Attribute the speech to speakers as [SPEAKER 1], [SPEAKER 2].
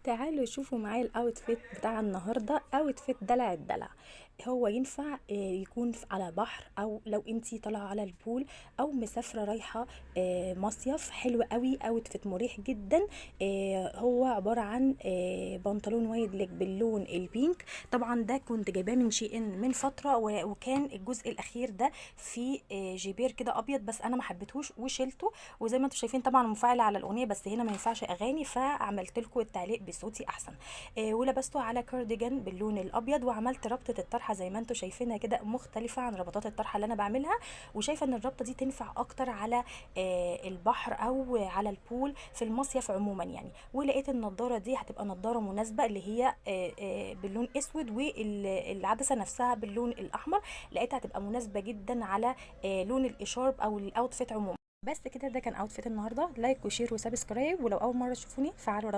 [SPEAKER 1] تعالوا شوفوا معايا الاوتفيت بتاع النهارده. اوتفيت دلع الدلع. هو ينفع يكون على بحر، او لو انتي طالعه على البول، او مسافره رايحه مصيف. حلو قوي، اوتفيت مريح جدا. هو عباره عن بنطلون وايد ليج باللون البينك. طبعا ده كنت جايباه من شي ان من فتره، وكان الجزء الاخير ده في جيبير كده ابيض، بس انا ما حبيتهوش وشلته. وزي ما انتم شايفين طبعا مفاعل على الاغنيه، بس هنا ما ينفعش اغاني، فعملت لكم التعليق بصوتي احسن. ولبسته على كارديجان باللون الابيض، وعملت ربطه الطرحه زي ما انتم شايفينها كده، مختلفه عن ربطات الطرحه اللي انا بعملها. وشايفه ان الربطه دي تنفع اكتر على البحر او على البول في المصيف عموما يعني. ولقيت النضاره دي هتبقى نضاره مناسبه، اللي هي باللون اسود، والعدسه نفسها باللون الاحمر. لقيتها هتبقى مناسبه جدا على لون الاشارب او الاوتفيت عموما. بس كده، ده كان اوتفيت النهارده. لايك وشير وسبسكرايب، ولو اول مره تشوفوني فعلوا